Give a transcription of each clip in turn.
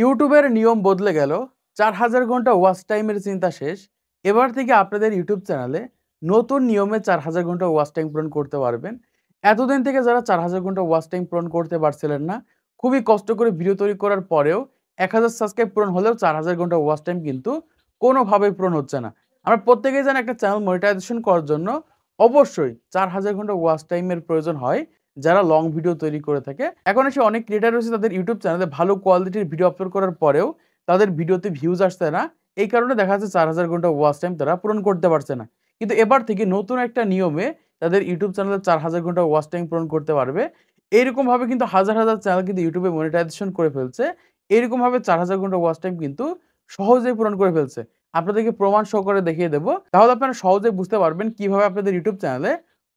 ইউটিউবের নিয়ম বদলে গেল। ৪,০০০ ঘন্টা ওয়াচ টাইমের চিন্তা শেষ। এবার থেকে আপনাদের ইউটিউব চ্যানেলে নতুন নিয়মে ৪,০০০ ঘন্টা ওয়াচ টাইম পূরণ করতে পারবেন। এতদিন থেকে যারা ৪,০০০ ঘন্টা ওয়াচ টাইম পূরণ করতে পারছিলেন না, খুবই কষ্ট করে ভিডিও তৈরি করার পরেও ১,০০০ সাবস্ক্রাইব পূরণ হলেও ৪,০০০ ঘন্টা ওয়াচ টাইম কিন্তু কোনোভাবেই পূরণ হচ্ছে না। আমরা প্রত্যেকেই জানি একটা চ্যানেল মনিটাইজেশন করার জন্য অবশ্যই ৪,০০০ ঘন্টা ওয়াচ টাইমের প্রয়োজন হয়, যারা লং ভিডিও তৈরি করে থাকে। এখন এসে অনেক ক্রিয়েটর রয়েছে তাদের ইউটিউব চ্যানেলে ভালো কোয়ালিটির ভিডিও আপলোড করার পরেও তাদের ভিডিওতে ভিউজ আসছে না। এই কারণে দেখা যাচ্ছে ৪,০০০ ঘন্টা ওয়াচ টাইম তারা পূরণ করতে পারছে না। কিন্তু এবার থেকে নতুন একটা নিয়মে তাদের ইউটিউব চ্যানেলে ৪,০০০ ঘন্টা ওয়াচ টাইম পূরণ করতে পারবে। এইরকমভাবে কিন্তু হাজার, হাজার চ্যানেল কিন্তু ইউটিউবে মনিটাইজেশন করে ফেলছে। এরকমভাবে ৪,০০০ ঘন্টা ওয়াচ টাইম কিন্তু সহজেই পূরণ করে ফেলছে। আপনাদেরকে প্রমাণ সহকারে দেখিয়ে দেব। তাহলে আপনারা সহজেই বুঝতে পারবেন কিভাবে আপনাদের ইউটিউব চ্যানেলে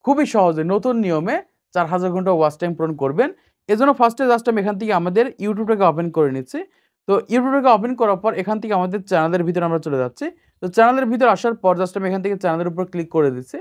খুবই সহজে নতুন নিয়মে ৪,০০০ ঘন্টা ওয়াচ টাইম পূরণ করবেন। এজন্য ফার্স্টে জাস্ট আমি এখান থেকে আমাদের ইউটিউবটাকে ওপেন করে নিচ্ছি। তো ইউটিউবটাকে ওপেন করার পর এখান থেকে আমাদের চ্যানেলের ভিতরে আমরা চলে যাচ্ছি। তো চ্যানেলের ভিতরে আসার পর জাস্ট আমি এখান থেকে চ্যানেলের উপর ক্লিক করে দিচ্ছি।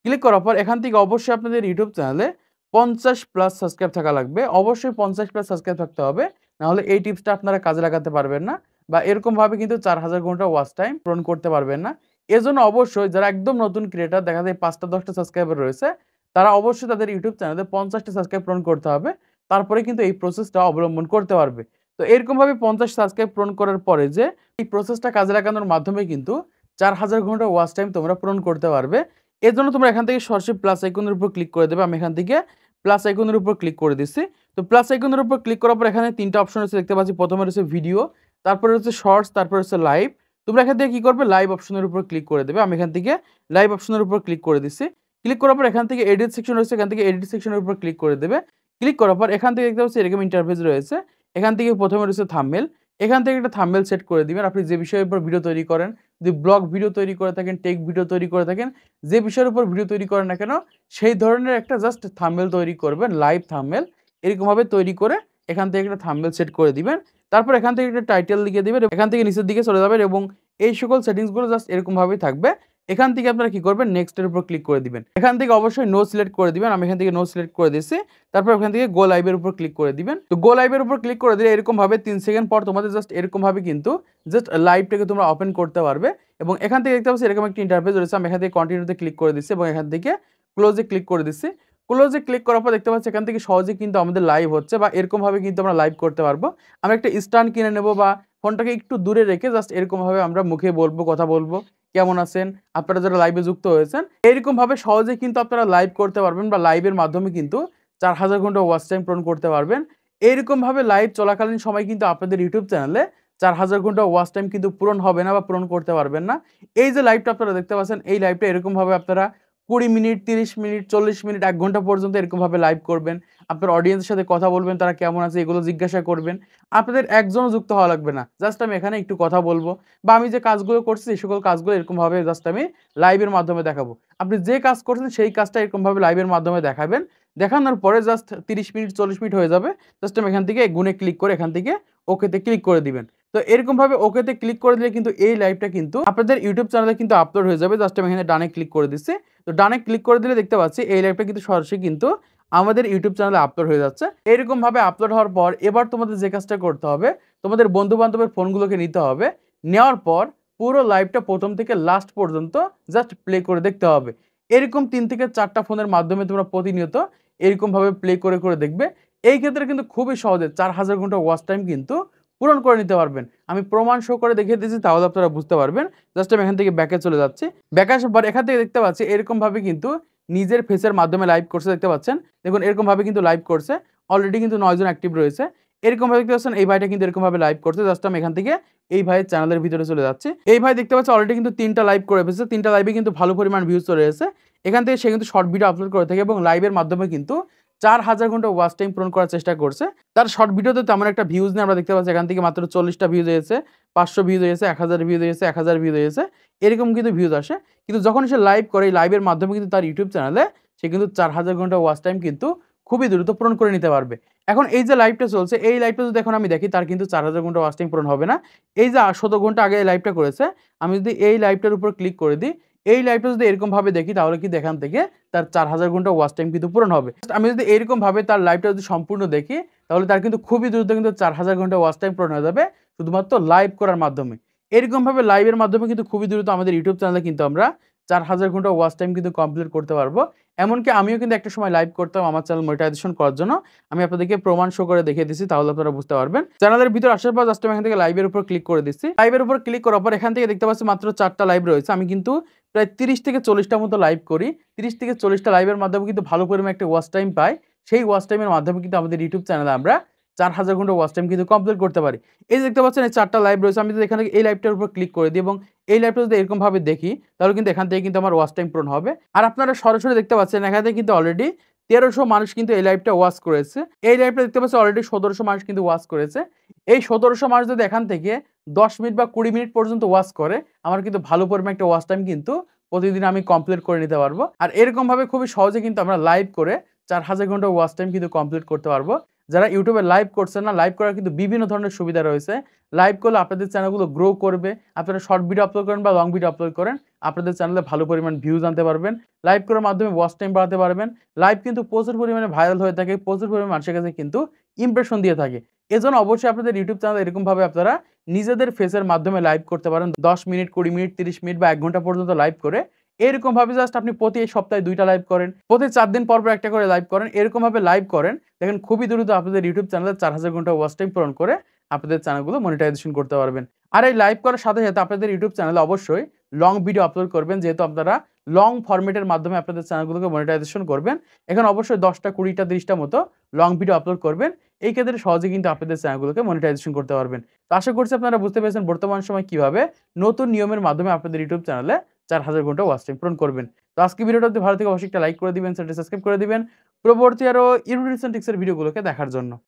ক্লিক করার পর এখান থেকে অবশ্যই আপনাদের ইউটিউব চ্যানেলে ৫০+ সাবস্ক্রাইব থাকা লাগবে। অবশ্যই ৫০+ সাবস্ক্রাইব থাকতে হবে। নাহলে এই টিপসটা আপনারা কাজে লাগাতে পারবেন না বা এরকমভাবে কিন্তু ৪,০০০ ঘন্টা ওয়াচ টাইম পূরণ করতে পারবেন না। এজন্য অবশ্যই যারা একদম নতুন ক্রিয়েটর দেখা যায় ৫টা ১০টা সাবস্ক্রাইবার রয়েছে, তারা অবশ্যই তাদের ইউটিউব চ্যানেলে ৫০টা সাবস্ক্রাইব পূরণ করতে হবে। তারপরে কিন্তু এই প্রসেসটা অবলম্বন করতে পারবে। তো এরকমভাবে ৫০ সাবস্ক্রাইব পূরণ করার পরে যে এই প্রসেসটা কাজে লাগানোর মাধ্যমে কিন্তু ৪,০০০ ঘন্টা ওয়াচ টাইম তোমরা পূরণ করতে পারবে। এজন্য তোমরা এখান থেকে সরাসরি প্লাস আইকনের উপর ক্লিক করে দেবে। আমি এখান থেকে প্লাস আইকনের উপর ক্লিক করে দিচ্ছি। তো প্লাস আইকনের উপর ক্লিক করার পর এখানে ৩টা অপশন আছে দেখতে পাচ্ছি। প্রথমে রয়েছে ভিডিও, তারপরে হচ্ছে শর্টস, তারপরে হচ্ছে লাইভ। তোমরা এখান থেকে কি করবে? লাইভ অপশনের উপর ক্লিক করে দেবে। আমি এখান থেকে লাইভ অপশনের উপর ক্লিক করে দিচ্ছি। ক্লিক করার পর এখান থেকে এডিট সেকশন রয়েছে, এখান থেকে এডিট সেকশনের উপর ক্লিক করে দেবে। ক্লিক করার পর এখান থেকে দেখতে পাচ্ছি এরকম ইন্টারফেস রয়েছে। এখান থেকে প্রথমে রয়েছে থাম্বনেল। এখান থেকে একটা থাম্বনেল সেট করে দিবেন। আপনি যে বিষয়ের উপর ভিডিও তৈরি করেন, যদি ব্লগ ভিডিও তৈরি করে থাকেন, টেক ভিডিও তৈরি করে থাকেন, যে বিষয়ের উপর ভিডিও তৈরি করেন না কেন, সেই ধরনের একটা জাস্ট থাম্বনেল তৈরি করবেন, লাইভ থাম্বনেল। এরকমভাবে তৈরি করে এখান থেকে একটা থাম্বনেল সেট করে দিবেন। তারপর এখান থেকে একটা টাইটেল লিখে দিবেন। এখান থেকে নিচের দিকে চলে যাবেন এবং এই সকল সেটিংসগুলো জাস্ট এরকমভাবেই থাকবে। এখান থেকে আপনারা কি করবেন? নেক্সট এর উপর ক্লিক করে দিবেন। এখান থেকে অবশ্যই নো সিলেক্ট করে দিবেন। আমি এখান থেকে নো সিলেক্ট করে দিচ্ছি। তারপর এখান থেকে গো লাইভ এর উপর ক্লিক করে দিবেন। তো গো লাইভ এর উপর ক্লিক করে দিলে এরকমভাবে ৩ সেকেন্ড পর তোমাদের জাস্ট এরকমভাবে কিন্তু জাস্ট লাইভটাকে তোমরা ওপেন করতে পারবে এবং এখান থেকে দেখতে পাচ্ছি এরকম একটা ইন্টারফেস রয়েছে। আমি এখান থেকে কন্টিনিউতে ক্লিক করে দিচ্ছি এবং এখান থেকে ক্লোজে ক্লিক করে দিচ্ছি। ক্লোজে ক্লিক করার পর দেখতে পাচ্ছি এখান থেকে সহজেই কিন্তু আমাদের লাইভ হচ্ছে বা এরকমভাবে কিন্তু আমরা লাইভ করতে পারবো। আমরা একটা স্ট্যান্ড কিনে নেব বা ফোনটাকে একটু দূরে রেখে জাস্ট এরকমভাবে আমরা মুখে বলবো, কথা বলবো, কেমন আছেন? আপনারা যারা লাইভে যুক্ত হয়েছেন, এরকমভাবে সহজেই কিন্তু আপনারা লাইভ করতে পারবেন বা লাইভের মাধ্যমে কিন্তু ৪,০০০ ঘন্টা ওয়াচ টাইম পূরণ করতে পারবেন। এইরকমভাবে লাইভ চলাকালীন সময় কিন্তু আপনাদের ইউটিউব চ্যানেলে ৪,০০০ ঘন্টা ওয়াচ টাইম কিন্তু পূরণ হবে না বা পূরণ করতে পারবেন না। এই যে লাইভটা আপনারা দেখতে পাচ্ছেন, এই লাইভটা এরকমভাবে আপনারা ২০ মিনিট, ৩০ মিনিট, ৪০ মিনিট, ১ ঘন্টা পর্যন্ত এরকমভাবে লাইভ করবেন। আপনার অডিয়েন্সের সাথে কথা বলবেন, তারা কেমন আছে এগুলো জিজ্ঞাসা করবেন। আপনাদের একজনও যুক্ত হওয়া লাগবে না। জাস্ট আমি এখানে একটু কথা বলবো বা আমি যে কাজগুলো করছি এই সকল কাজগুলো এরকমভাবে জাস্ট আমি লাইভের মাধ্যমে দেখাবো। আপনি যে কাজ করছেন সেই কাজটা এরকমভাবে লাইভের মাধ্যমে দেখাবেন। দেখানোর পরে জাস্ট ৩০ মিনিট, ৪০ মিনিট হয়ে যাবে। জাস্ট আমি এখান থেকে গুণে ক্লিক করে এখান থেকে ওকেতে ক্লিক করে দিবেন। তো এরকমভাবে ওকেতে ক্লিক করে দিলে কিন্তু এই লাইভটা কিন্তু আপনাদের ইউটিউব চ্যানেলে কিন্তু আপলোড হয়ে যাবে। জাস্ট আমি এখানে ডানে ক্লিক করে দিচ্ছি। তো ডানে ক্লিক করে দিলে দেখতে পাচ্ছি এই লাইভটা কিন্তু সরাসরি কিন্তু আমাদের ইউটিউব চ্যানেলে আপলোড হয়ে যাচ্ছে। এরকমভাবে আপলোড হওয়ার পর এবার তোমাদের যে কাজটা করতে হবে, তোমাদের বন্ধু-বান্ধবের ফোনগুলোকে নিতে হবে। নেওয়ার পর পুরো লাইভটা প্রথম থেকে লাস্ট পর্যন্ত জাস্ট প্লে করে দেখতে হবে। এরকম ৩ থেকে ৪টা ফোনের মাধ্যমে তোমরা প্রতিনিয়ত এরকমভাবে প্লে করে, করে দেখবে। এই ক্ষেত্রে কিন্তু খুবই সহজে ৪,০০০ ঘন্টা ওয়াচ টাইম কিন্তু পূরণ করে নিতে পারবেন। আমি প্রমাণ সহ করে দেখিয়ে দিয়েছি, তাহলে আপনারা বুঝতে পারবেন। জাস্ট আমি এখান থেকে ব্যাকে চলে যাচ্ছি। ব্যাকে আসার পর এখান থেকে দেখতে পাচ্ছি এরকমভাবে কিন্তু নিজের ফেসের মাধ্যমে লাইভ করছে দেখতে পাচ্ছেন। দেখুন এরকমভাবে কিন্তু লাইভ করছে। অলরেডি কিন্তু ৯ জন অ্যাক্টিভ রয়েছে। এরকমভাবে দেখতে পাচ্ছেন এই ভাইটা কিন্তু এরকমভাবে লাইভ করছে। জাস্ট আমি এখান থেকে এই ভাইয়ের চ্যানেলের ভিতরে চলে যাচ্ছি। এই ভাই দেখতে পাচ্ছি অলরেডি কিন্তু ৩টা লাইভ করে ফেলছে। ৩টা লাইভে কিন্তু ভালো পরিমাণ ভিউজ চলে এসেছে। এখান থেকে সে কিন্তু শর্ট ভিডিও আপলোড করে থাকে এবং লাইভের মাধ্যমে কিন্তু ৪,০০০ ঘন্টা ওয়াচ টাইম পূরণ করার চেষ্টা করছে। তার শর্ট ভিডিওতে তেমন একটা ভিউজ নেই। আমরা দেখতে পাচ্ছি এখান থেকে মাত্র ৪০টা ভিউজ হয়েছে, ৫০০ ভিউজ হয়েছে, ১,০০০ ভিউজ হয়েছে, ১,০০০ ভিউজ হয়েছে। এরকম কিন্তু ভিউজ আসে। কিন্তু যখন সে লাইভ করে, এই লাইভের মাধ্যমে কিন্তু তার ইউটিউব চ্যানেলে সে কিন্তু ৪,০০০ ঘন্টা ওয়াচ টাইম কিন্তু খুবই দ্রুত পূরণ করে নিতে পারবে। এখন এই যে লাইভটা চলছে, এই লাইভটা যদি এখন আমি দেখি তার কিন্তু ৪,০০০ ঘন্টা ওয়াচ টাইম পূরণ হবে না। এই যে ১৭ ঘন্টা আগে এই লাইভটা করেছে, আমি যদি এই লাইভটার উপর ক্লিক করে দিই, এই লাইভটা যদি এরকমভাবে দেখি তাহলে কিন্তু এখান থেকে তার ৪,০০০ ঘন্টা ওয়াচ টাইম কিন্তু পূরণ হবে। আমি যদি এরকমভাবে তার লাইভটা যদি সম্পূর্ণ দেখি তাহলে তার কিন্তু খুবই দ্রুত কিন্তু ৪,০০০ ঘন্টা ওয়াচ টাইম পূরণ হয়ে যাবে শুধুমাত্র লাইভ করার মাধ্যমে। এরকমভাবে লাইভের মাধ্যমে কিন্তু খুবই দ্রুত আমাদের ইউটিউব চ্যানেলে কিন্তু আমরা ৪,০০০ ঘন্টা ওয়াচ টাইম কিন্তু কমপ্লিট করতে পারবো। এমনকি আমিও কিন্তু একটা সময় লাইভ করতাম আমার চ্যানেল মনিটাইজেশন করার জন্য। আমি আপনাদেরকে প্রমাণ শো করে দেখিয়ে দিচ্ছি, তাহলে আপনারা বুঝতে পারবেন। চ্যানেলের ভিতর আসার পর জাস্ট আমি এখান থেকে লাইভের উপর ক্লিক করে দিচ্ছি। লাইভের উপর ক্লিক করার পর এখান থেকে দেখতে পাচ্ছি মাত্র ৪ টা লাইভ রয়েছে। আমি কিন্তু প্রায় ৩০ থেকে ৪০ টা মতো লাইভ করি। ৩০ থেকে ৪০ টা লাইভের মাধ্যমে কিন্তু ভালো পরিমাণে একটা ওয়াচ টাইম পাই। সেই ওয়াচ টাইমের মাধ্যমে কিন্তু আমাদের ইউটিউব চ্যানেলে আমরা ৪,০০০ ঘন্টা ওয়াচ টাইম কিন্তু কমপ্লিট করতে পারি। এই যে দেখতে পাচ্ছেন এই ৪ টা লাইভ রয়েছে। আমি যদি এখান থেকে এই লাইভটার উপর ক্লিক করে দিই এবং এই লাইভটা যদি এরকমভাবে দেখি, তাহলে কিন্তু এখান থেকে কিন্তু আমার ওয়াচ টাইম পূরণ হবে। আর আপনারা সরাসরি দেখতে পাচ্ছেন এখান থেকে কিন্তু অলরেডি ১৩০০ মানুষ কিন্তু এই লাইভটা ওয়াচ করেছে। এই লাইভটা দেখতে পাচ্ছি অলরেডি ১৭০০ মানুষ কিন্তু ওয়াচ করেছে। এই ১৭০০ মানুষ যদি এখান থেকে ১০ মিনিট বা ২০ মিনিট পর্যন্ত ওয়াচ করে, আমার কিন্তু ভালো পরিমাণে একটা ওয়াচ টাইম কিন্তু প্রতিদিন আমি কমপ্লিট করে নিতে পারবো। আর এরকমভাবে খুবই সহজে কিন্তু আমরা লাইভ করে ৪,০০০ ঘন্টা ওয়াচ টাইম কিন্তু কমপ্লিট করতে পারবো। যারা ইউটিউবে লাইভ করছেন না, লাইভ করার কিন্তু বিভিন্ন ধরনের সুবিধা রয়েছে। লাইভ করলে আপনাদের চ্যানেলগুলো গ্রো করবে। আপনারা শর্ট ভিডিও আপলোড করেন বা লং ভিডিও আপলোড করেন, আপনাদের চ্যানেলে ভালো পরিমাণ ভিউজ আনতে পারবেন। লাইভ করার মাধ্যমে ওয়াচ টাইম বাড়াতে পারবেন। লাইভ কিন্তু প্রচুর পরিমাণে ভাইরাল হয়ে থাকে, প্রচুর পরিমাণে মানুষের কাছে কিন্তু ইমপ্রেশন দিয়ে থাকে। এজন্য অবশ্যই আপনাদের ইউটিউব চ্যানেলে এরকমভাবে আপনারা নিজেদের ফেসের মাধ্যমে লাইভ করতে পারেন। ১০ মিনিট, ২০ মিনিট, ৩০ মিনিট বা ১ ঘন্টা পর্যন্ত লাইভ করে এরকমভাবে জাস্ট আপনি প্রতি সপ্তাহে ২ টা লাইভ করেন, প্রতি ৪ দিন পর, পর একটা করে লাইভ করেন। এরকমভাবে লাইভ করেন, দেখেন খুবই দ্রুত আপনাদের ইউটিউব চ্যানেলে ৪,০০০ ঘন্টা ওয়াচ টাইম পূরণ করে আপনাদের চ্যানেলগুলো মনিটাইজেশন করতে পারবেন। আর এই লাইভ করার সাথে, সাথে আপনাদের ইউটিউব চ্যানেলে অবশ্যই লং ভিডিও আপলোড করবেন, যেহেতু আপনারা লং ফরম্যাটের মাধ্যমে আপনাদের চ্যানেলগুলোকে মনিটাইজেশন করবেন। এখানে অবশ্যই ১০ টা, ২০ টা, ৩০ টা মতো লং ভিডিও আপলোড করবেন। এই ক্ষেত্রে সহজে কিন্তু আপনাদের চ্যানেলগুলোকে মনিটাইজেশন করতে পারবেন। তো আশা করছি আপনারা বুঝতে পেরেছেন বর্তমান সময় কিভাবে নতুন নিয়মের মাধ্যমে আপনাদের ইউটিউব চ্যানেলে ৪,০০০ ঘন্টা ওয়াচ টাইম পূরণ করবেন। তো আজকে ভিডিওটা যদি ভালো থেকে অবশ্যই একটা লাইক করে দিবেন, চ্যানেলটি সাবস্ক্রাইব করে দিবেন। পরবর্তী আরো ইউটিউব টিপস এর ভিডিওগুলোকে দেখার জন্য।